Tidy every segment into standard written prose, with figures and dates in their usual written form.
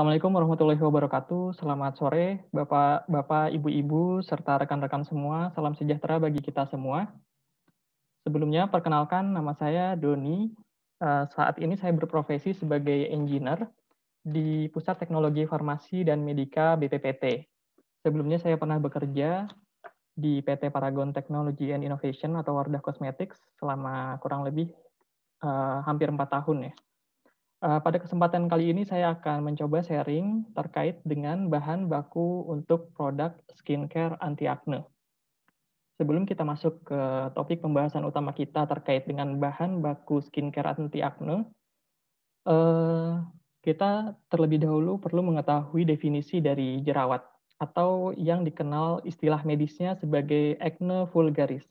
Assalamualaikum warahmatullahi wabarakatuh. Selamat sore, Bapak, Ibu-ibu, serta rekan-rekan semua. Salam sejahtera bagi kita semua. Sebelumnya, perkenalkan nama saya Doni. Saat ini saya berprofesi sebagai engineer di Pusat Teknologi Farmasi dan Medika BPPT. Sebelumnya saya pernah bekerja di PT Paragon Technology and Innovation atau Wardah Cosmetics selama kurang lebih hampir 4 tahun ya. Pada kesempatan kali ini saya akan mencoba sharing terkait dengan bahan baku untuk produk skincare anti akne. Sebelum kita masuk ke topik pembahasan utama kita terkait dengan bahan baku skincare anti akne, eee, kita terlebih dahulu perlu mengetahui definisi dari jerawat atau yang dikenal istilah medisnya sebagai acne vulgaris.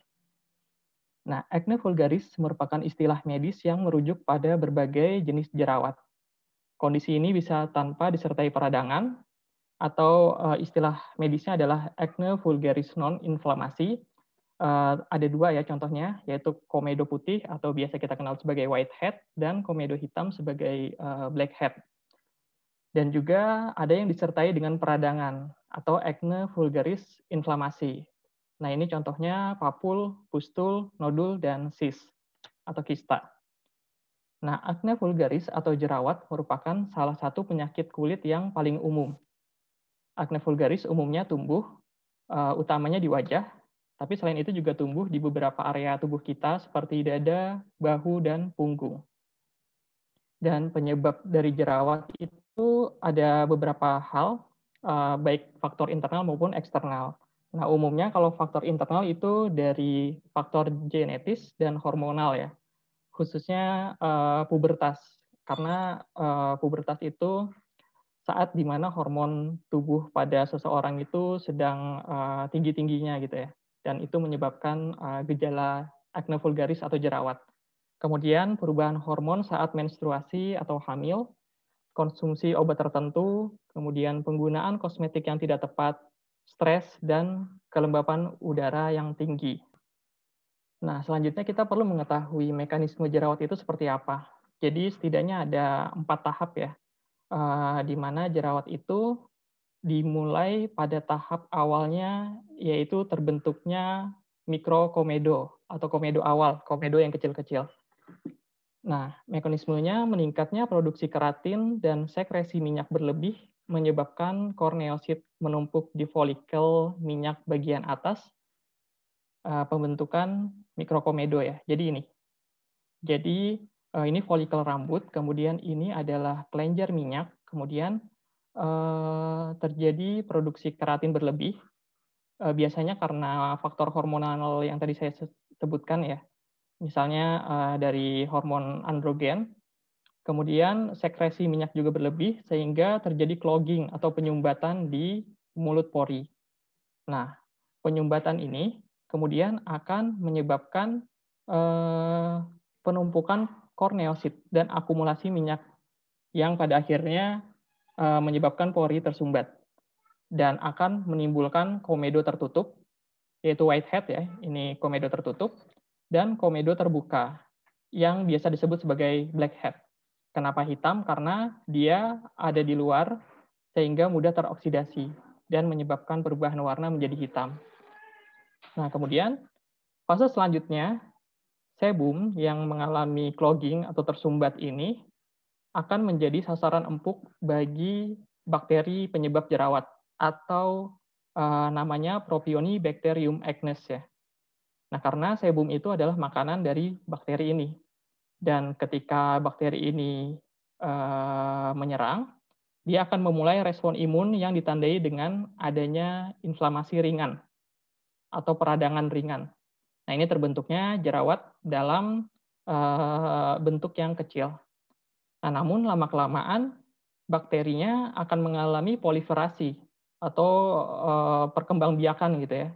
Nah, acne vulgaris merupakan istilah medis yang merujuk pada berbagai jenis jerawat. Kondisi ini bisa tanpa disertai peradangan atau, istilah medisnya adalah acne vulgaris non-inflamasi. Ada 2 ya contohnya, yaitu komedo putih atau biasa kita kenal sebagai whitehead dan komedo hitam sebagai, blackhead. Dan juga ada yang disertai dengan peradangan atau acne vulgaris inflamasi. Nah, ini contohnya papul, pustul, nodul, dan sis atau kista. Nah, acne vulgaris atau jerawat merupakan salah satu penyakit kulit yang paling umum. Acne vulgaris umumnya tumbuh, utamanya di wajah, tapi selain itu juga tumbuh di beberapa area tubuh kita seperti dada, bahu, dan punggung. Dan penyebab dari jerawat itu ada beberapa hal, baik faktor internal maupun eksternal. Nah, umumnya kalau faktor internal itu dari faktor genetis dan hormonal ya, khususnya, pubertas. Karena, pubertas itu saat di mana hormon tubuh pada seseorang itu sedang, tinggi-tingginya gitu ya, dan itu menyebabkan, gejala acne vulgaris atau jerawat. Kemudian perubahan hormon saat menstruasi atau hamil, konsumsi obat tertentu, kemudian penggunaan kosmetik yang tidak tepat, stres, dan kelembapan udara yang tinggi. Nah, selanjutnya kita perlu mengetahui mekanisme jerawat itu seperti apa. Jadi setidaknya ada 4 tahap ya, di mana jerawat itu dimulai pada tahap awalnya, yaitu terbentuknya mikrokomedo atau komedo awal, komedo yang kecil-kecil. Nah, mekanismenya meningkatnya produksi keratin dan sekresi minyak berlebih menyebabkan korneosit menumpuk di folikel minyak bagian atas, pembentukan mikrokomedo ya. Jadi ini folikel rambut, kemudian ini adalah kelenjar minyak, kemudian, terjadi produksi keratin berlebih, biasanya karena faktor hormonal yang tadi saya sebutkan ya. Misalnya, dari hormon androgen, kemudian sekresi minyak juga berlebih sehingga terjadi clogging atau penyumbatan di mulut pori. Nah, penyumbatan ini kemudian akan menyebabkan, penumpukan korneosit dan akumulasi minyak yang pada akhirnya, menyebabkan pori tersumbat dan akan menimbulkan komedo tertutup, yaitu whitehead ya, ini komedo tertutup, dan komedo terbuka, yang biasa disebut sebagai blackhead. Kenapa hitam? Karena dia ada di luar, sehingga mudah teroksidasi dan menyebabkan perubahan warna menjadi hitam. Nah, kemudian fase selanjutnya, sebum yang mengalami clogging atau tersumbat ini akan menjadi sasaran empuk bagi bakteri penyebab jerawat atau, namanya Propionibacterium acnes ya. Nah, karena sebum itu adalah makanan dari bakteri ini, dan ketika bakteri ini, menyerang, dia akan memulai respon imun yang ditandai dengan adanya inflamasi ringan atau peradangan ringan. Nah, ini terbentuknya jerawat dalam, bentuk yang kecil. Nah, namun lama-kelamaan bakterinya akan mengalami proliferasi atau, perkembangbiakan gitu ya.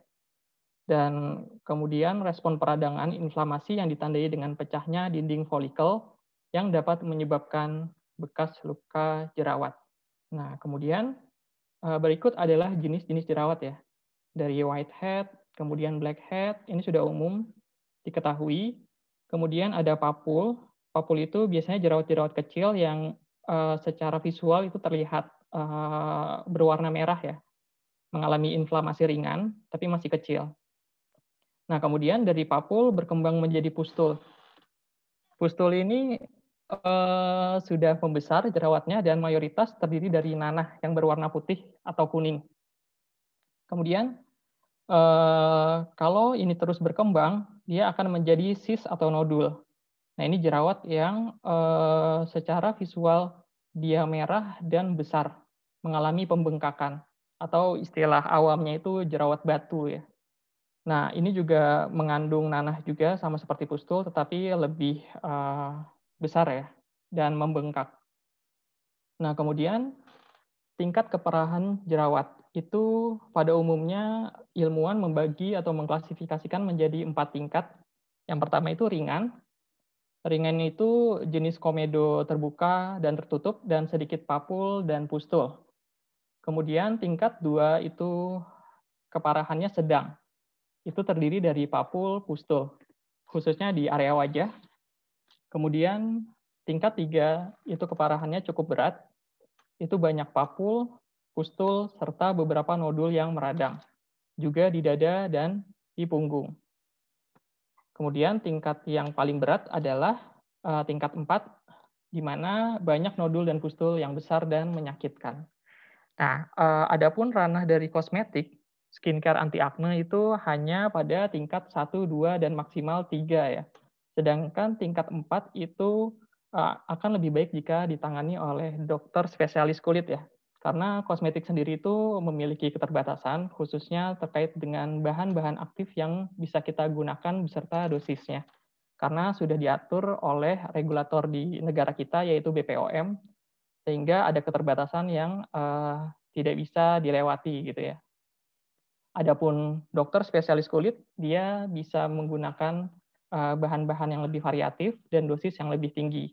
Dan kemudian respon peradangan inflamasi yang ditandai dengan pecahnya dinding folikel yang dapat menyebabkan bekas luka jerawat. Nah, kemudian, berikut adalah jenis-jenis jerawat ya. Dari whitehead, kemudian blackhead, ini sudah umum diketahui. Kemudian ada papul. Papul itu biasanya jerawat-jerawat kecil yang, secara visual itu terlihat, berwarna merah ya, mengalami inflamasi ringan, tapi masih kecil. Nah, kemudian dari papul berkembang menjadi pustul. Pustul ini sudah membesar jerawatnya dan mayoritas terdiri dari nanah yang berwarna putih atau kuning. Kemudian kalau ini terus berkembang, dia akan menjadi sis atau nodul. Nah, ini jerawat yang secara visual dia merah dan besar, mengalami pembengkakan, atau istilah awamnya itu jerawat batu ya. Nah, ini juga mengandung nanah juga sama seperti pustul, tetapi lebih besar ya, dan membengkak. Nah, kemudian tingkat keparahan jerawat itu pada umumnya ilmuwan membagi atau mengklasifikasikan menjadi 4 tingkat. Yang pertama itu ringan. Ringan itu jenis komedo terbuka dan tertutup dan sedikit papul dan pustul. Kemudian tingkat 2 itu keparahannya sedang. Itu terdiri dari papul, pustul, khususnya di area wajah. Kemudian tingkat 3 itu keparahannya cukup berat. Itu banyak papul, pustul, serta beberapa nodul yang meradang. Juga di dada dan di punggung. Kemudian tingkat yang paling berat adalah tingkat 4, di mana banyak nodul dan pustul yang besar dan menyakitkan. Nah, adapun ranah dari kosmetik, skincare anti akne itu hanya pada tingkat 1, 2, dan maksimal 3 ya. Sedangkan tingkat 4 itu akan lebih baik jika ditangani oleh dokter spesialis kulit ya. Karena kosmetik sendiri itu memiliki keterbatasan, khususnya terkait dengan bahan-bahan aktif yang bisa kita gunakan beserta dosisnya. Karena sudah diatur oleh regulator di negara kita, yaitu BPOM, sehingga ada keterbatasan yang tidak bisa dilewati gitu ya. Adapun dokter spesialis kulit, dia bisa menggunakan bahan-bahan yang lebih variatif dan dosis yang lebih tinggi.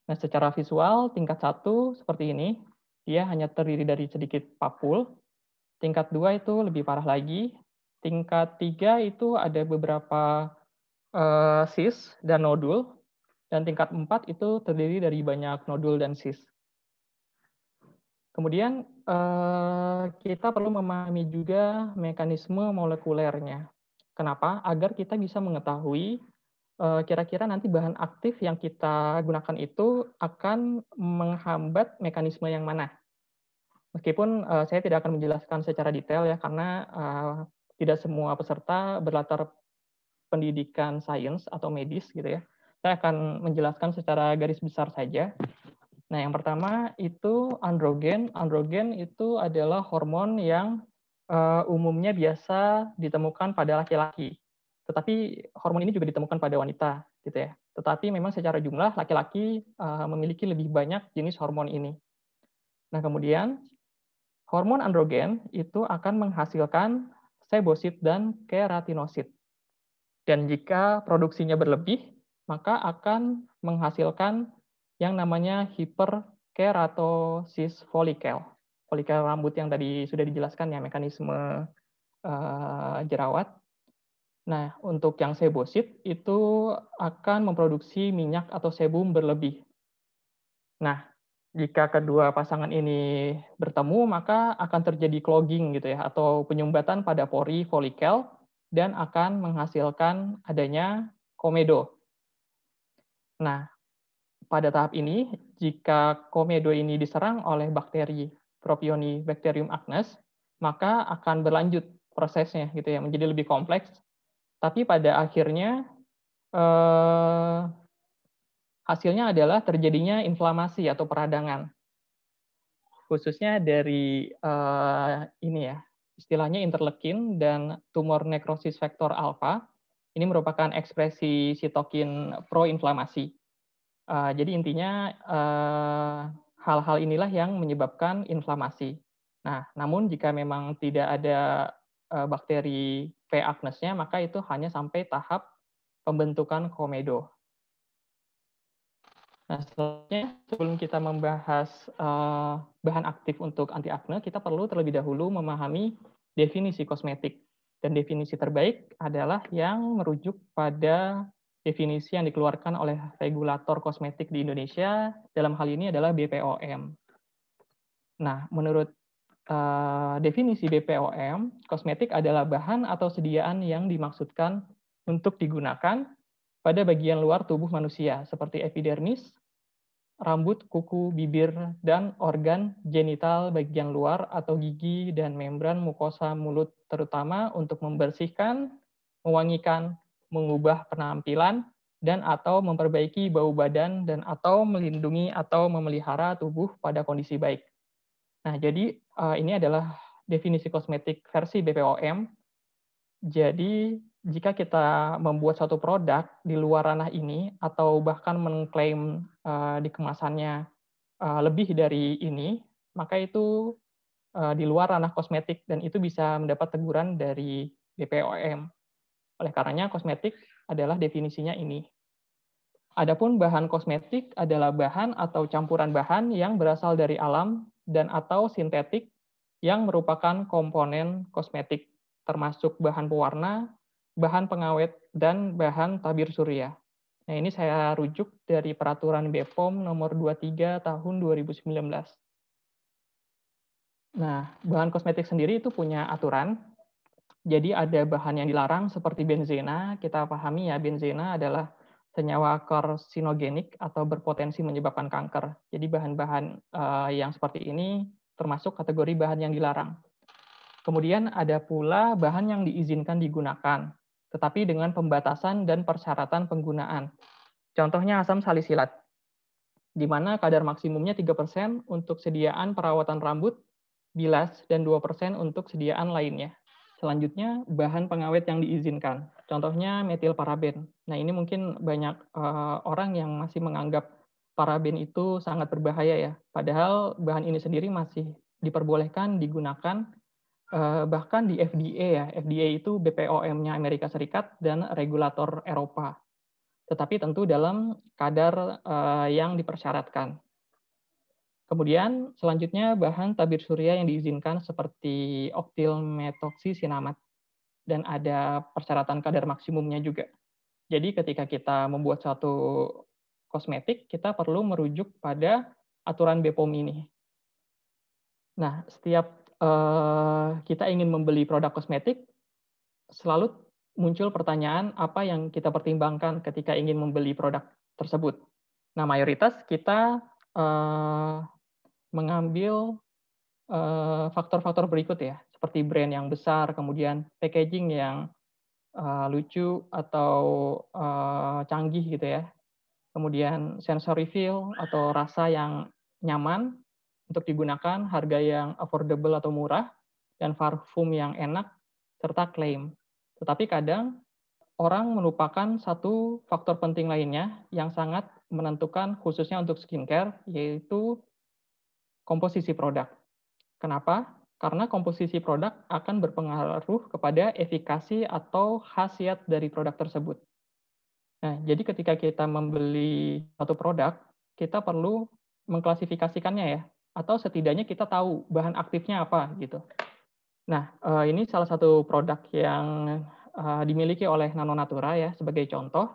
Nah, secara visual tingkat 1 seperti ini, dia hanya terdiri dari sedikit papul. Tingkat 2 itu lebih parah lagi. Tingkat 3 itu ada beberapa sis dan nodul. Dan tingkat 4 itu terdiri dari banyak nodul dan sis. Kemudian kita perlu memahami juga mekanisme molekulernya. Kenapa? Agar kita bisa mengetahui kira-kira nanti bahan aktif yang kita gunakan itu akan menghambat mekanisme yang mana. Meskipun saya tidak akan menjelaskan secara detail ya, karena tidak semua peserta berlatar pendidikan sains atau medis gitu ya. Saya akan menjelaskan secara garis besar saja. Nah, yang pertama itu androgen. Androgen itu adalah hormon yang umumnya biasa ditemukan pada laki-laki. Tetapi hormon ini juga ditemukan pada wanita, gitu ya. Tetapi memang secara jumlah laki-laki memiliki lebih banyak jenis hormon ini. Nah, kemudian hormon androgen itu akan menghasilkan sebosit dan keratinosit. Dan jika produksinya berlebih, maka akan menghasilkan yang namanya hiperkeratosis folikel. Folikel rambut yang tadi sudah dijelaskan ya, mekanisme jerawat. Nah, untuk yang sebosit itu akan memproduksi minyak atau sebum berlebih. Nah, jika kedua pasangan ini bertemu, maka akan terjadi clogging gitu ya, atau penyumbatan pada pori folikel dan akan menghasilkan adanya komedo. Nah, pada tahap ini, jika komedo ini diserang oleh bakteri Propionibacterium acnes, maka akan berlanjut prosesnya gitu ya, menjadi lebih kompleks. Tapi pada akhirnya hasilnya adalah terjadinya inflamasi atau peradangan. Khususnya dari ini ya, istilahnya interleukin dan tumor necrosis factor alpha. Ini merupakan ekspresi sitokin proinflamasi. Jadi intinya hal-hal inilah yang menyebabkan inflamasi. Nah, namun jika memang tidak ada bakteri P. acnes-nya, maka itu hanya sampai tahap pembentukan komedo. Nah, selanjutnya sebelum kita membahas bahan aktif untuk anti akne, kita perlu terlebih dahulu memahami definisi kosmetik. Dan definisi terbaik adalah yang merujuk pada definisi yang dikeluarkan oleh regulator kosmetik di Indonesia, dalam hal ini adalah BPOM. Nah, menurut definisi BPOM, kosmetik adalah bahan atau sediaan yang dimaksudkan untuk digunakan pada bagian luar tubuh manusia, seperti epidermis, rambut, kuku, bibir, dan organ genital bagian luar atau gigi dan membran mukosa mulut, terutama untuk membersihkan, mewangikan, mengubah penampilan, dan atau memperbaiki bau badan dan atau melindungi atau memelihara tubuh pada kondisi baik. Nah, jadi ini adalah definisi kosmetik versi BPOM. Jadi, jika kita membuat suatu produk di luar ranah ini atau bahkan mengklaim di kemasannya lebih dari ini, maka itu di luar ranah kosmetik dan itu bisa mendapat teguran dari BPOM. Oleh karenanya, kosmetik adalah definisinya ini. Adapun bahan kosmetik adalah bahan atau campuran bahan yang berasal dari alam dan atau sintetik yang merupakan komponen kosmetik, termasuk bahan pewarna, bahan pengawet, dan bahan tabir surya. Nah, ini saya rujuk dari Peraturan BPOM nomor 23 tahun 2019. Nah, bahan kosmetik sendiri itu punya aturan. Jadi ada bahan yang dilarang seperti benzena. Kita pahami ya, benzena adalah senyawa karsinogenik atau berpotensi menyebabkan kanker. Jadi bahan-bahan yang seperti ini termasuk kategori bahan yang dilarang. Kemudian ada pula bahan yang diizinkan digunakan, tetapi dengan pembatasan dan persyaratan penggunaan. Contohnya asam salisilat, di mana kadar maksimumnya 3% untuk sediaan perawatan rambut, bilas, dan 2% untuk sediaan lainnya. Selanjutnya, bahan pengawet yang diizinkan. Contohnya metil paraben. Nah, ini mungkin banyak orang yang masih menganggap paraben itu sangat berbahaya ya. Padahal bahan ini sendiri masih diperbolehkan digunakan bahkan di FDA ya. FDA itu BPOM-nya Amerika Serikat dan regulator Eropa. Tetapi tentu dalam kadar yang dipersyaratkan. Kemudian selanjutnya bahan tabir surya yang diizinkan seperti oktilmetoksisinamat dan ada persyaratan kadar maksimumnya juga. Jadi ketika kita membuat suatu kosmetik, kita perlu merujuk pada aturan BPOM ini. Nah, setiap kita ingin membeli produk kosmetik, selalu muncul pertanyaan apa yang kita pertimbangkan ketika ingin membeli produk tersebut. Nah, mayoritas kita mengambil faktor-faktor berikut ya, seperti brand yang besar, kemudian packaging yang lucu atau canggih gitu ya. Kemudian sensory feel atau rasa yang nyaman untuk digunakan, harga yang affordable atau murah, dan parfum yang enak, serta klaim. Tetapi kadang orang melupakan satu faktor penting lainnya yang sangat menentukan khususnya untuk skincare, yaitu komposisi produk. Kenapa? Karena komposisi produk akan berpengaruh kepada efikasi atau khasiat dari produk tersebut. Nah, jadi ketika kita membeli satu produk, kita perlu mengklasifikasikannya ya, atau setidaknya kita tahu bahan aktifnya apa gitu. Nah, ini salah satu produk yang dimiliki oleh Nano Natura ya sebagai contoh,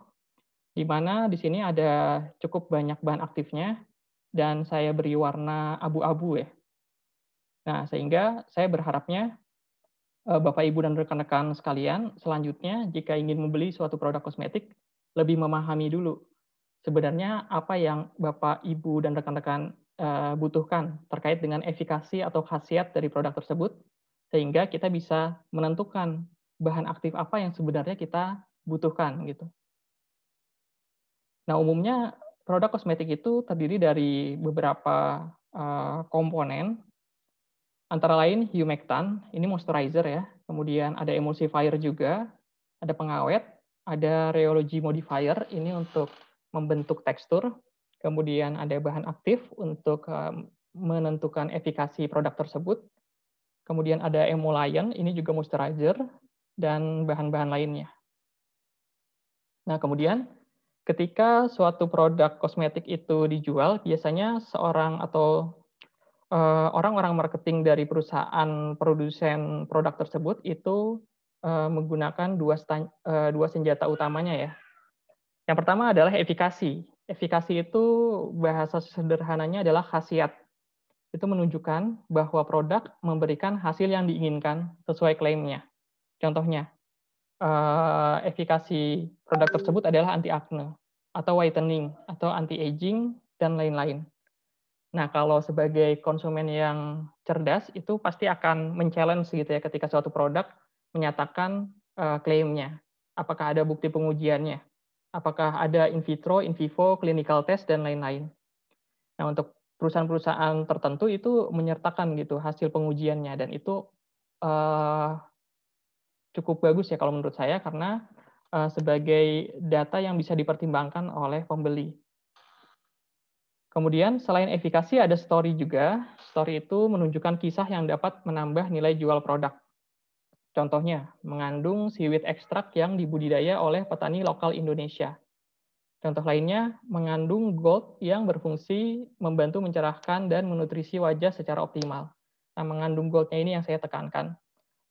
di mana di sini ada cukup banyak bahan aktifnya dan saya beri warna abu-abu ya. Nah, sehingga saya berharapnya Bapak, Ibu, dan rekan-rekan sekalian, selanjutnya jika ingin membeli suatu produk kosmetik, lebih memahami dulu sebenarnya apa yang Bapak, Ibu, dan rekan-rekan butuhkan terkait dengan efikasi atau khasiat dari produk tersebut, sehingga kita bisa menentukan bahan aktif apa yang sebenarnya kita butuhkan gitu. Nah, umumnya produk kosmetik itu terdiri dari beberapa komponen, antara lain humectant, ini moisturizer ya, kemudian ada emulsifier juga, ada pengawet, ada rheology modifier, ini untuk membentuk tekstur, kemudian ada bahan aktif untuk menentukan efikasi produk tersebut, kemudian ada emollient, ini juga moisturizer, dan bahan-bahan lainnya. Nah, kemudian ketika suatu produk kosmetik itu dijual, biasanya seorang atau orang-orang marketing dari perusahaan produsen produk tersebut itu menggunakan dua senjata utamanya ya. Yang pertama adalah efikasi. Efikasi itu bahasa sederhananya adalah khasiat. itu menunjukkan bahwa produk memberikan hasil yang diinginkan sesuai klaimnya. Contohnya, efikasi produk tersebut adalah anti-acne, atau whitening, atau anti-aging, dan lain-lain. Nah, kalau sebagai konsumen yang cerdas, itu pasti akan men-challenge gitu ya ketika suatu produk menyatakan klaimnya. Apakah ada bukti pengujiannya? Apakah ada in vitro, in vivo, clinical test, dan lain-lain. Nah, untuk perusahaan-perusahaan tertentu itu menyertakan gitu hasil pengujiannya, dan itu cukup bagus ya kalau menurut saya, karena sebagai data yang bisa dipertimbangkan oleh pembeli. Kemudian selain efikasi ada story juga. Story itu menunjukkan kisah yang dapat menambah nilai jual produk. Contohnya, mengandung seaweed ekstrak yang dibudidaya oleh petani lokal Indonesia. Contoh lainnya, mengandung gold yang berfungsi membantu mencerahkan dan menutrisi wajah secara optimal. Nah, mengandung goldnya ini yang saya tekankan.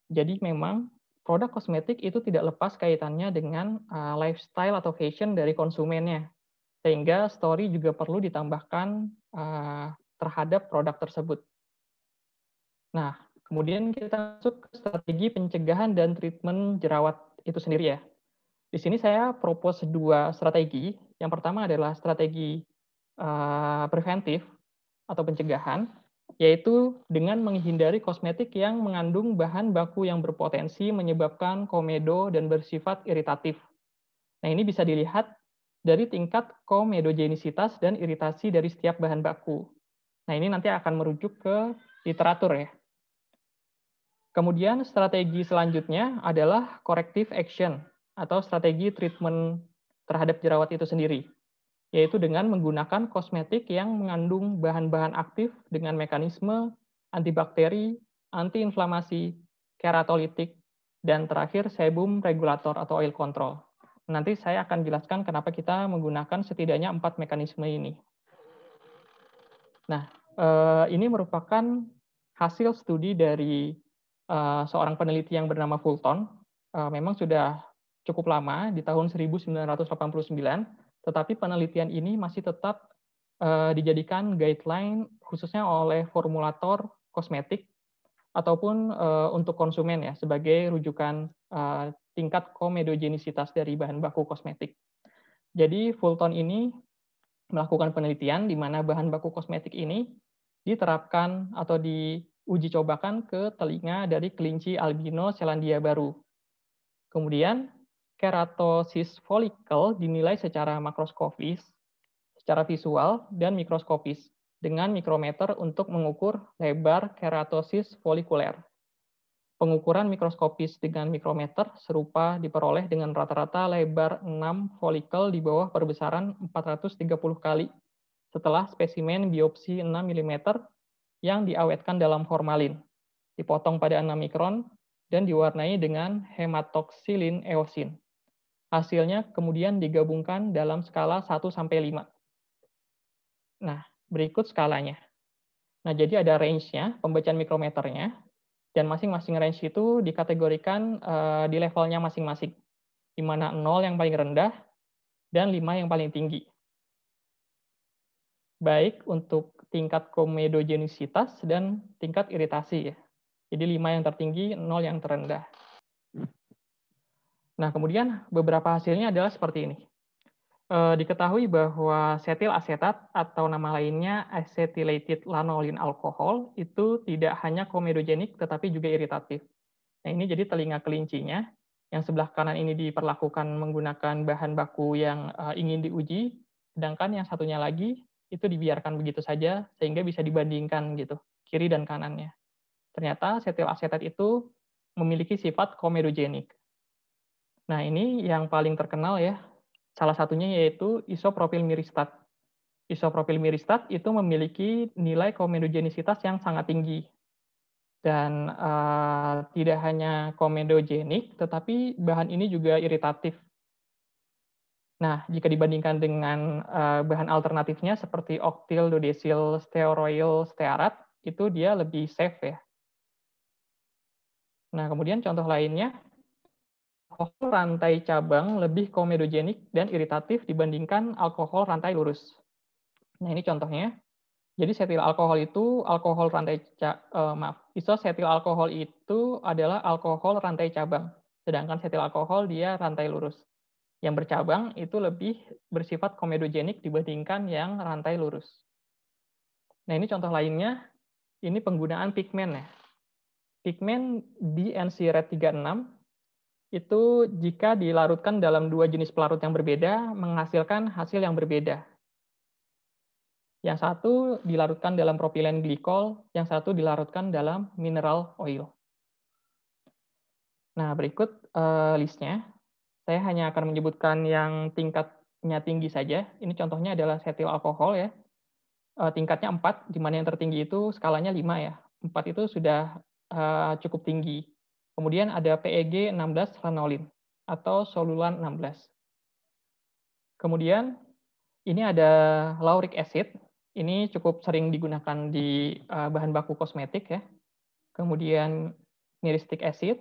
Jadi memang produk kosmetik itu tidak lepas kaitannya dengan lifestyle atau fashion dari konsumennya. Sehingga story juga perlu ditambahkan terhadap produk tersebut. Nah, kemudian kita masuk ke strategi pencegahan dan treatment jerawat itu sendiri ya. Di sini saya propose 2 strategi. Yang pertama adalah strategi preventif atau pencegahan, yaitu dengan menghindari kosmetik yang mengandung bahan baku yang berpotensi menyebabkan komedo dan bersifat iritatif. Nah, ini bisa dilihat dari tingkat komedogenisitas dan iritasi dari setiap bahan baku. Nah, ini nanti akan merujuk ke literatur ya. Kemudian strategi selanjutnya adalah corrective action atau strategi treatment terhadap jerawat itu sendiri, yaitu dengan menggunakan kosmetik yang mengandung bahan-bahan aktif dengan mekanisme antibakteri, antiinflamasi, keratolitik, dan terakhir sebum regulator atau oil control. Nanti saya akan jelaskan kenapa kita menggunakan setidaknya 4 mekanisme ini. Nah, ini merupakan hasil studi dari seorang peneliti yang bernama Fulton. Memang sudah cukup lama, di tahun 1989, tetapi penelitian ini masih tetap dijadikan guideline khususnya oleh formulator kosmetik ataupun untuk konsumen ya, sebagai rujukan tingkat komedogenisitas dari bahan baku kosmetik. Jadi Fulton ini melakukan penelitian di mana bahan baku kosmetik ini diterapkan atau diuji cobakan ke telinga dari kelinci albino Selandia Baru. Kemudian keratosis follicle dinilai secara makroskopis, secara visual, dan mikroskopis dengan mikrometer untuk mengukur lebar keratosis folikuler. Pengukuran mikroskopis dengan mikrometer serupa diperoleh dengan rata-rata lebar 6 folikel di bawah perbesaran 430 kali setelah spesimen biopsi 6 mm yang diawetkan dalam formalin, dipotong pada 6 mikron, dan diwarnai dengan hematoksilin eosin. Hasilnya kemudian digabungkan dalam skala 1-5. Nah, berikut skalanya. Nah, jadi ada range-nya, pembacaan mikrometernya, dan masing-masing range itu dikategorikan di levelnya masing-masing, di mana 0 yang paling rendah dan 5 yang paling tinggi. Baik untuk tingkat komedogenisitas dan tingkat iritasi ya. Jadi 5 yang tertinggi, 0 yang terendah. Nah, kemudian beberapa hasilnya adalah seperti ini. Diketahui bahwa setil asetat atau nama lainnya acetylated lanolin alcohol itu tidak hanya komedogenik tetapi juga iritatif. Nah, ini jadi telinga kelincinya. Yang sebelah kanan ini diperlakukan menggunakan bahan baku yang ingin diuji, sedangkan yang satunya lagi itu dibiarkan begitu saja sehingga bisa dibandingkan gitu, kiri dan kanannya. Ternyata setil asetat itu memiliki sifat komedogenik. Nah, ini yang paling terkenal ya. Salah satunya yaitu isopropil miristat. Isopropil miristat itu memiliki nilai komedogenisitas yang sangat tinggi. Dan tidak hanya komedogenik, tetapi bahan ini juga iritatif. Nah, jika dibandingkan dengan bahan alternatifnya seperti oktil, dodesil, stearoyl, stearat, itu dia lebih safe ya. Nah, kemudian contoh lainnya, alkohol rantai cabang lebih komedogenik dan iritatif dibandingkan alkohol rantai lurus. Nah, ini contohnya. Jadi setil alkohol itu alkohol rantai isosetil alkohol itu adalah alkohol rantai cabang. Sedangkan setil alkohol dia rantai lurus. Yang bercabang itu lebih bersifat komedogenik dibandingkan yang rantai lurus. Nah, ini contoh lainnya, ini penggunaan pigmen ya. Pigmen DNC Red 36 itu jika dilarutkan dalam dua jenis pelarut yang berbeda menghasilkan hasil yang berbeda. Yang satu dilarutkan dalam propilen glikol, yang satu dilarutkan dalam mineral oil. Nah, berikut listnya. Saya hanya akan menyebutkan yang tingkatnya tinggi saja. Ini contohnya adalah setil alkohol ya. Tingkatnya 4, di mana yang tertinggi itu skalanya 5 ya. 4 itu sudah cukup tinggi. Kemudian ada PEG 16 lanolin atau solulan 16. Kemudian ini ada lauric acid. Ini cukup sering digunakan di bahan baku kosmetik ya. Kemudian myristic acid.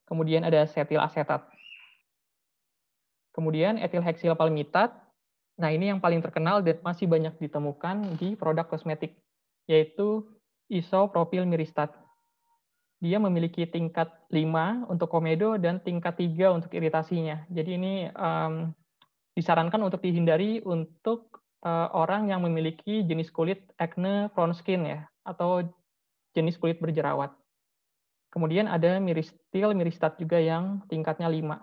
Kemudian ada setil asetat. Kemudian etilheksil palmitat. Nah, ini yang paling terkenal dan masih banyak ditemukan di produk kosmetik, yaitu isopropil miristat. Dia memiliki tingkat 5 untuk komedo dan tingkat 3 untuk iritasinya. Jadi ini disarankan untuk dihindari untuk orang yang memiliki jenis kulit acne prone skin ya, atau jenis kulit berjerawat. Kemudian ada miristat juga yang tingkatnya 5.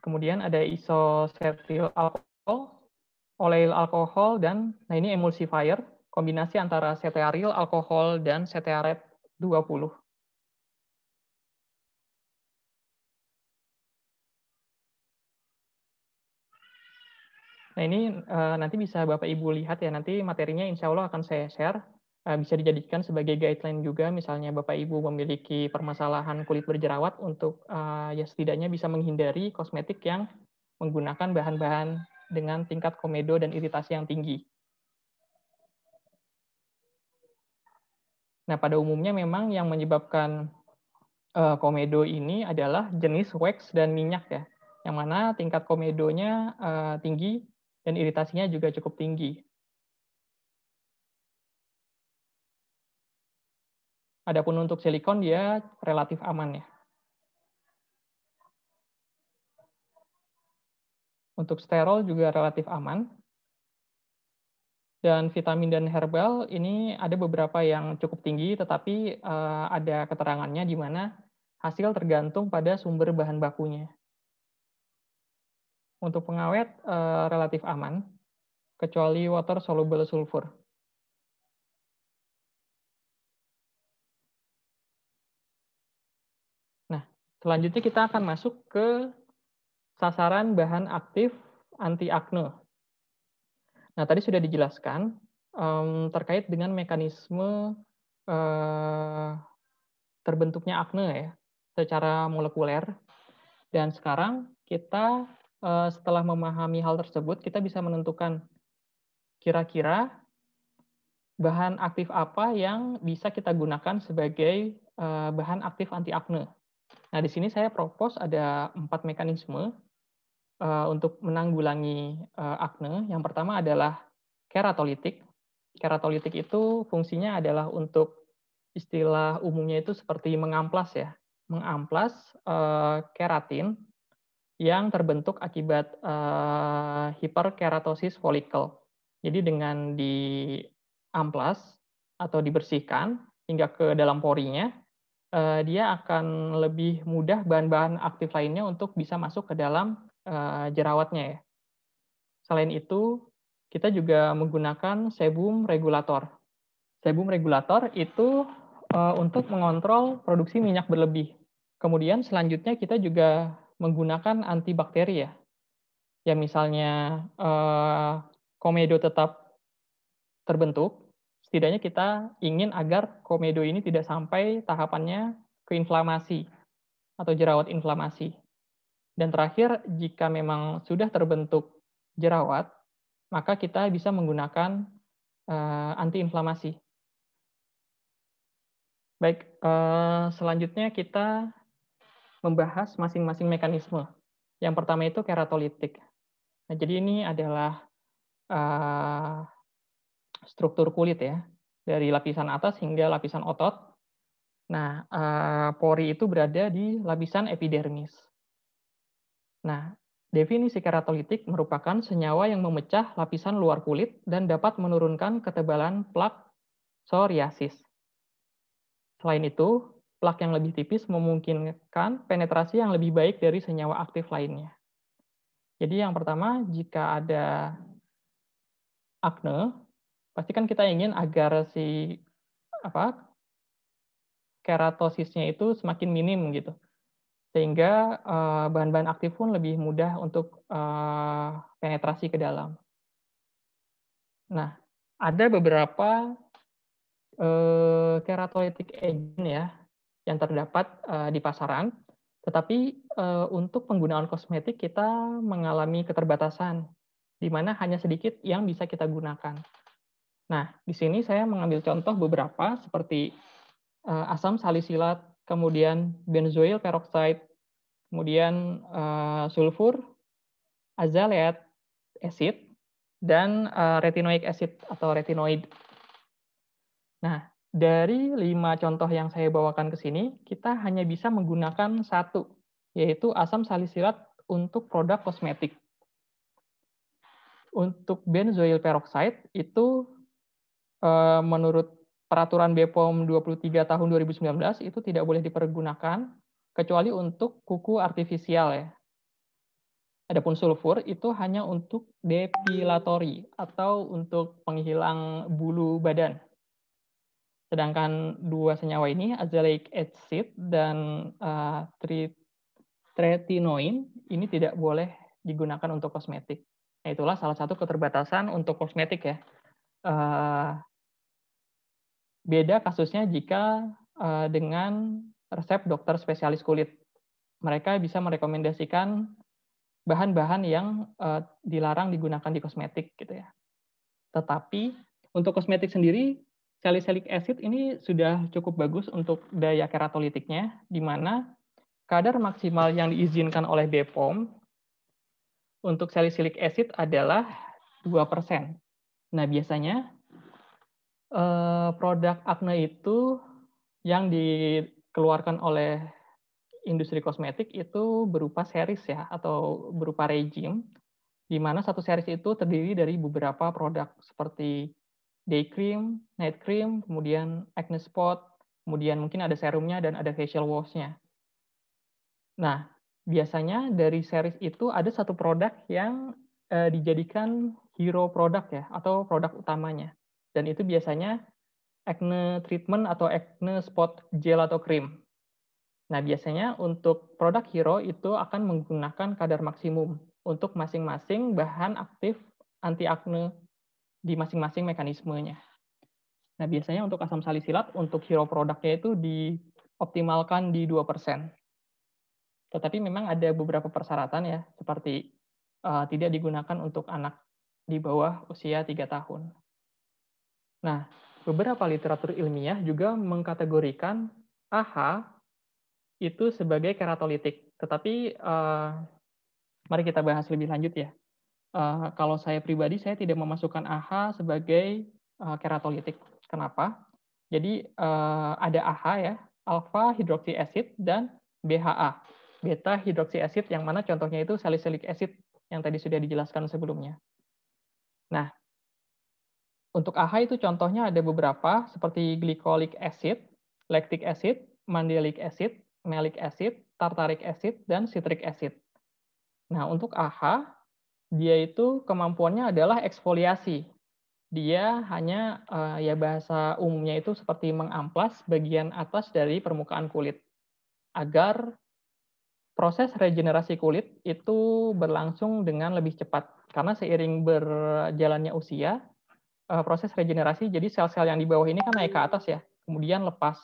Kemudian ada isosetil alkohol, oleil alkohol, dan nah ini emulsifier, kombinasi antara stearyl alkohol dan stearet 20. Nah ini nanti bisa Bapak Ibu lihat ya, nanti materinya insya Allah akan saya share. Bisa dijadikan sebagai guideline juga, misalnya Bapak Ibu memiliki permasalahan kulit berjerawat untuk ya setidaknya bisa menghindari kosmetik yang menggunakan bahan-bahan dengan tingkat komedo dan iritasi yang tinggi. Nah, pada umumnya memang yang menyebabkan komedo ini adalah jenis wax dan minyak ya, yang mana tingkat komedonya tinggi dan iritasinya juga cukup tinggi. Adapun untuk silikon dia relatif aman ya. Untuk sterol juga relatif aman. Dan vitamin dan herbal ini ada beberapa yang cukup tinggi, tetapi ada keterangannya di mana hasil tergantung pada sumber bahan bakunya. Untuk pengawet relatif aman, kecuali water soluble sulfur. Nah, selanjutnya kita akan masuk ke sasaran bahan aktif anti akne. Nah, tadi sudah dijelaskan terkait dengan mekanisme terbentuknya akne ya, secara molekuler. Dan sekarang kita setelah memahami hal tersebut, kita bisa menentukan kira-kira bahan aktif apa yang bisa kita gunakan sebagai bahan aktif anti akne. Nah, di sini saya propose ada 4 mekanisme untuk menanggulangi akne. Yang pertama adalah keratolitik. Keratolitik itu fungsinya adalah untuk istilah umumnya itu seperti mengamplas ya, mengamplas keratin yang terbentuk akibat hiperkeratosis folikel. Jadi dengan diamplas atau dibersihkan hingga ke dalam porinya, dia akan lebih mudah bahan-bahan aktif lainnya untuk bisa masuk ke dalam jerawatnya ya. Selain itu, kita juga menggunakan sebum regulator. Sebum regulator itu untuk mengontrol produksi minyak berlebih. Kemudian selanjutnya kita juga menggunakan antibakteri ya. Ya misalnya komedo tetap terbentuk, setidaknya kita ingin agar komedo ini tidak sampai tahapannya ke inflamasi atau jerawat inflamasi. Dan terakhir, jika memang sudah terbentuk jerawat, maka kita bisa menggunakan antiinflamasi. Baik, selanjutnya kita membahas masing-masing mekanisme. Yang pertama itu keratolitik. Nah, jadi ini adalah struktur kulit ya, dari lapisan atas hingga lapisan otot. Nah, pori itu berada di lapisan epidermis. Nah, definisi keratolitik merupakan senyawa yang memecah lapisan luar kulit dan dapat menurunkan ketebalan plak psoriasis. Selain itu, plak yang lebih tipis memungkinkan penetrasi yang lebih baik dari senyawa aktif lainnya. Jadi yang pertama, jika ada akne, pasti kan kita ingin agar si keratosisnya itu semakin minim gitu. Sehingga bahan-bahan aktif pun lebih mudah untuk penetrasi ke dalam. Nah, ada beberapa keratolitik agent ya yang terdapat di pasaran, tetapi untuk penggunaan kosmetik kita mengalami keterbatasan, di mana hanya sedikit yang bisa kita gunakan. Nah, di sini saya mengambil contoh beberapa seperti asam salisilat, kemudian benzoyl peroxide, kemudian sulfur, azelaic acid, dan retinoic acid atau retinoid. Nah, dari 5 contoh yang saya bawakan ke sini, kita hanya bisa menggunakan satu, yaitu asam salisilat untuk produk kosmetik. Untuk benzoyl peroxide itu menurut peraturan BPOM 23 tahun 2019 itu tidak boleh dipergunakan kecuali untuk kuku artifisial ya. Adapun sulfur itu hanya untuk depilatori atau untuk penghilang bulu badan. Sedangkan dua senyawa ini, azelaic acid dan tretinoin, ini tidak boleh digunakan untuk kosmetik. Nah, itulah salah satu keterbatasan untuk kosmetik ya. Beda kasusnya jika dengan resep dokter spesialis kulit. Mereka bisa merekomendasikan bahan-bahan yang dilarang digunakan di kosmetik gitu ya. Tetapi untuk kosmetik sendiri, salicylic acid ini sudah cukup bagus untuk daya keratolitiknya, di mana kadar maksimal yang diizinkan oleh BPOM untuk salicylic acid adalah 2%. Nah, biasanya produk acne itu yang dikeluarkan oleh industri kosmetik itu berupa series ya, atau berupa regime, di mana satu series itu terdiri dari beberapa produk seperti day cream, night cream, kemudian acne spot, kemudian mungkin ada serumnya dan ada facial wash-nya. Nah, biasanya dari series itu ada satu produk yang dijadikan hero produk ya, atau produk utamanya. Dan itu biasanya acne treatment atau acne spot gel atau cream. Nah, biasanya untuk produk hero itu akan menggunakan kadar maksimum untuk masing-masing bahan aktif anti akne di masing-masing mekanismenya. Nah, biasanya untuk asam salisilat untuk hero produknya itu dioptimalkan di 2%. Tetapi memang ada beberapa persyaratan ya, seperti tidak digunakan untuk anak di bawah usia 3 tahun. Nah, beberapa literatur ilmiah juga mengkategorikan AHA itu sebagai keratolitik. Tetapi mari kita bahas lebih lanjut ya. Kalau saya pribadi, saya tidak memasukkan AHA sebagai keratolitik. Kenapa? Jadi ada AHA ya, alpha hydroxy acid dan BHA, beta hydroxy acid, yang mana contohnya itu salicylic acid yang tadi sudah dijelaskan sebelumnya. Nah, untuk AHA itu contohnya ada beberapa seperti glycolic acid, lactic acid, mandelic acid, malic acid, tartaric acid, dan citric acid. Nah, untuk AHA, dia itu kemampuannya adalah eksfoliasi. Dia hanya, ya bahasa umumnya itu seperti mengamplas bagian atas dari permukaan kulit, agar proses regenerasi kulit itu berlangsung dengan lebih cepat. Karena seiring berjalannya usia, proses regenerasi, jadi sel-sel yang di bawah ini kan naik ke atas ya, kemudian lepas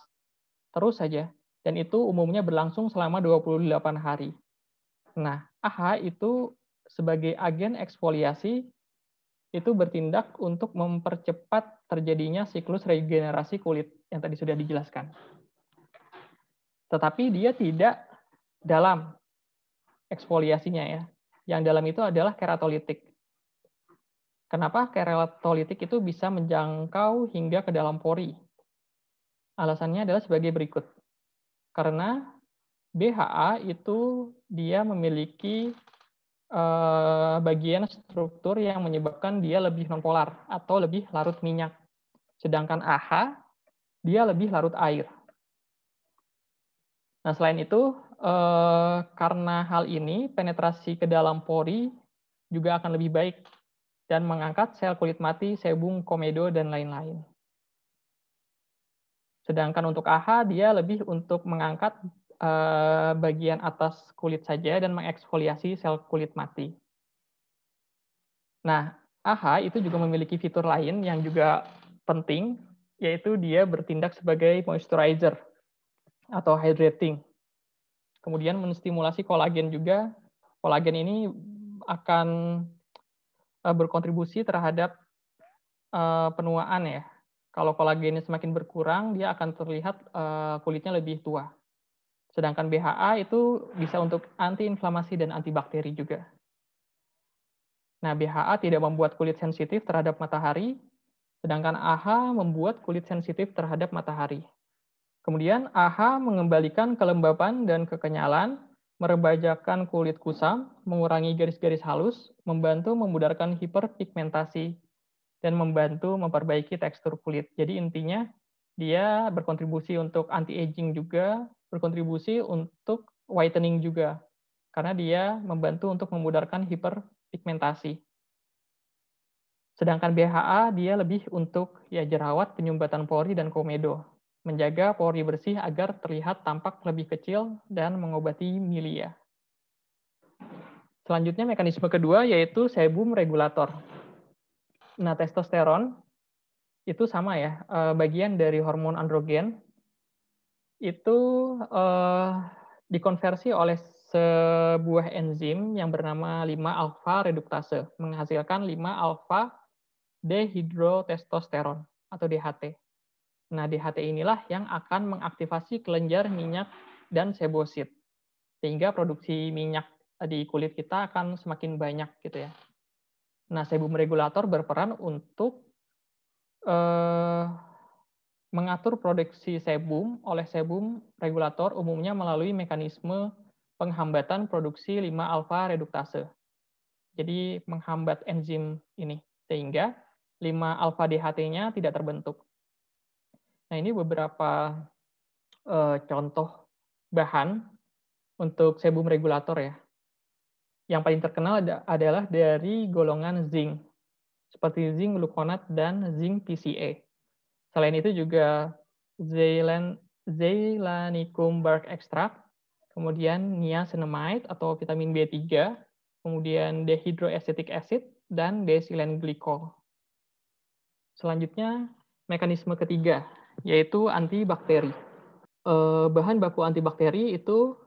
terus saja, dan itu umumnya berlangsung selama 28 hari. Nah, AHA itu sebagai agen eksfoliasi itu bertindak untuk mempercepat terjadinya siklus regenerasi kulit yang tadi sudah dijelaskan. Tetapi dia tidak dalam eksfoliasinya ya. Yang dalam itu adalah keratolitik. Kenapa keratolitik itu bisa menjangkau hingga ke dalam pori? Alasannya adalah sebagai berikut. Karena BHA itu dia memiliki bagian struktur yang menyebabkan dia lebih nonpolar atau lebih larut minyak. Sedangkan AH dia lebih larut air. Nah, selain itu, karena hal ini, penetrasi ke dalam pori juga akan lebih baik dan mengangkat sel kulit mati, sebum, komedo, dan lain-lain. Sedangkan untuk AH, dia lebih untuk mengangkat bagian atas kulit saja dan mengeksfoliasi sel kulit mati. Nah, AH itu juga memiliki fitur lain yang juga penting, yaitu dia bertindak sebagai moisturizer atau hydrating. Kemudian menstimulasi kolagen juga. Kolagen ini akan berkontribusi terhadap penuaan ya. Kalau kolagennya semakin berkurang, dia akan terlihat kulitnya lebih tua. Sedangkan BHA itu bisa untuk antiinflamasi dan antibakteri juga. Nah, BHA tidak membuat kulit sensitif terhadap matahari, sedangkan AH membuat kulit sensitif terhadap matahari. Kemudian AH mengembalikan kelembapan dan kekenyalan, merebajakan kulit kusam, mengurangi garis-garis halus, membantu memudarkan hiperpigmentasi, dan membantu memperbaiki tekstur kulit. Jadi intinya dia berkontribusi untuk anti-aging juga, berkontribusi untuk whitening juga, karena dia membantu untuk memudarkan hiperpigmentasi. Sedangkan BHA dia lebih untuk ya jerawat, penyumbatan pori, dan komedo. Menjaga pori bersih agar terlihat tampak lebih kecil dan mengobati milia. Selanjutnya mekanisme kedua yaitu sebum regulator. Nah, testosteron itu sama ya, bagian dari hormon androgen itu dikonversi oleh sebuah enzim yang bernama 5-alfa reduktase, menghasilkan 5-alfa dehidrotestosteron atau DHT. Nah, DHT inilah yang akan mengaktifasi kelenjar minyak dan sebosit, sehingga produksi minyak di kulit kita akan semakin banyak gitu ya. Nah, sebum regulator berperan untuk mengatur produksi sebum oleh sebum regulator umumnya melalui mekanisme penghambatan produksi 5-alfa reduktase. Jadi menghambat enzim ini, sehingga 5-alfa DHT-nya tidak terbentuk. Nah, ini beberapa contoh bahan untuk sebum regulator ya. Yang paling terkenal adalah dari golongan zinc, seperti zinc gluconat dan zinc PCA. Selain itu juga Zeylanicum bark extract, kemudian niacinamide atau vitamin B3, kemudian dehydroacetic acid, dan diethylene glycol. Selanjutnya, mekanisme ketiga, yaitu antibakteri. Bahan baku antibakteri itu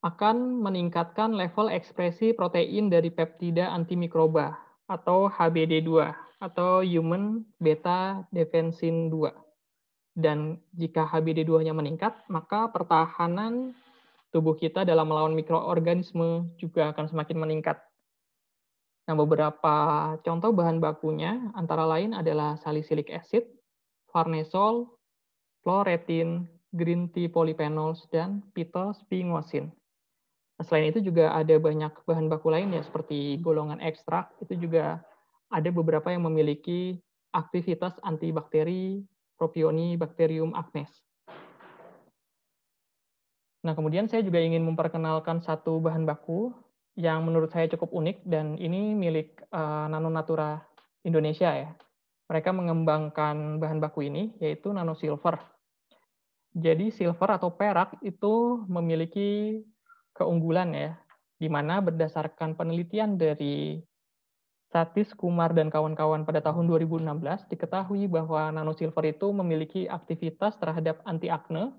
akan meningkatkan level ekspresi protein dari peptida antimikroba atau HBD2 atau human beta defensin 2. Dan jika HBD2-nya meningkat, maka pertahanan tubuh kita dalam melawan mikroorganisme juga akan semakin meningkat. Nah, beberapa contoh bahan bakunya antara lain adalah salicylic acid, farnesol, fluoretin, green tea polyphenols, dan pitosphingosine. Nah, selain itu juga ada banyak bahan baku lain ya, seperti golongan ekstrak, itu juga ada beberapa yang memiliki aktivitas antibakteri Propionibacterium acnes. Nah, kemudian saya juga ingin memperkenalkan satu bahan baku yang menurut saya cukup unik, dan ini milik Nano Natura Indonesia ya. Mereka mengembangkan bahan baku ini, yaitu nano silver. Jadi silver atau perak itu memiliki keunggulan ya, di mana berdasarkan penelitian dari Satis Kumar dan kawan-kawan pada tahun 2016 diketahui bahwa nano silver itu memiliki aktivitas terhadap anti akne,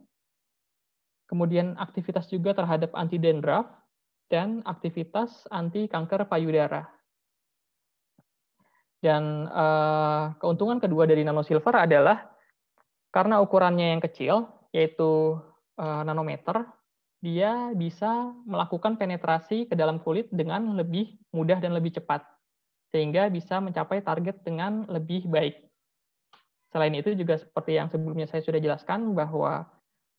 kemudian aktivitas juga terhadap anti dandruff, dan aktivitas anti kanker payudara. Dan keuntungan kedua dari nano silver adalah karena ukurannya yang kecil, yaitu nanometer, dia bisa melakukan penetrasi ke dalam kulit dengan lebih mudah dan lebih cepat. sehingga bisa mencapai target dengan lebih baik. Selain itu juga seperti yang sebelumnya saya sudah jelaskan bahwa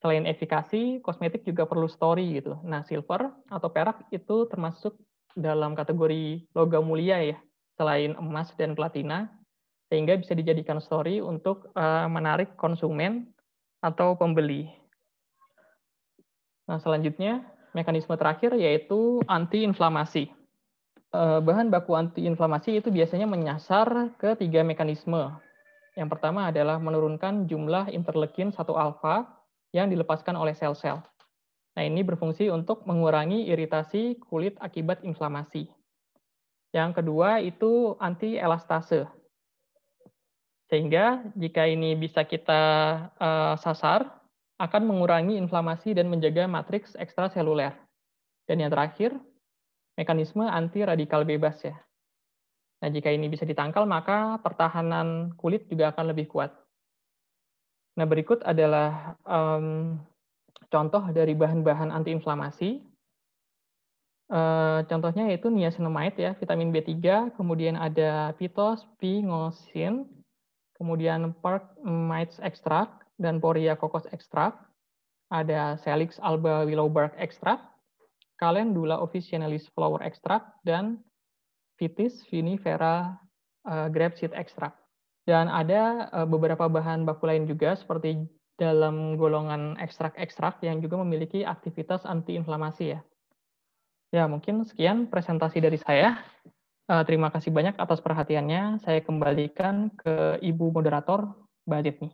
selain efikasi, kosmetik juga perlu story gitu. Nah, silver atau perak itu termasuk dalam kategori logam mulia ya, selain emas dan platina, sehingga bisa dijadikan story untuk menarik konsumen atau pembeli. Nah, selanjutnya mekanisme terakhir yaitu antiinflamasi. Bahan baku antiinflamasi itu biasanya menyasar ke 3 mekanisme. Yang pertama adalah menurunkan jumlah interleukin 1 alfa yang dilepaskan oleh sel-sel. Nah, ini berfungsi untuk mengurangi iritasi kulit akibat inflamasi. Yang kedua itu anti-elastase. Sehingga jika ini bisa kita sasar, akan mengurangi inflamasi dan menjaga matriks ekstraseluler. Dan yang terakhir, mekanisme anti-radikal bebas ya. Nah, jika ini bisa ditangkal, maka pertahanan kulit juga akan lebih kuat. Nah, berikut adalah contoh dari bahan-bahan antiinflamasi. Contohnya yaitu niacinamide ya, vitamin B3, kemudian ada phytospinosin, kemudian Park Mites extract dan Poria cocos extract, ada Salix alba willowbark extract, Calendula officinalis flower extract, dan Vitis vinifera grapeseed extract. Dan ada beberapa bahan baku lain juga seperti dalam golongan ekstrak-ekstrak yang juga memiliki aktivitas antiinflamasi ya. Ya, mungkin sekian presentasi dari saya. Terima kasih banyak atas perhatiannya. Saya kembalikan ke Ibu Moderator, Mbak Zidni.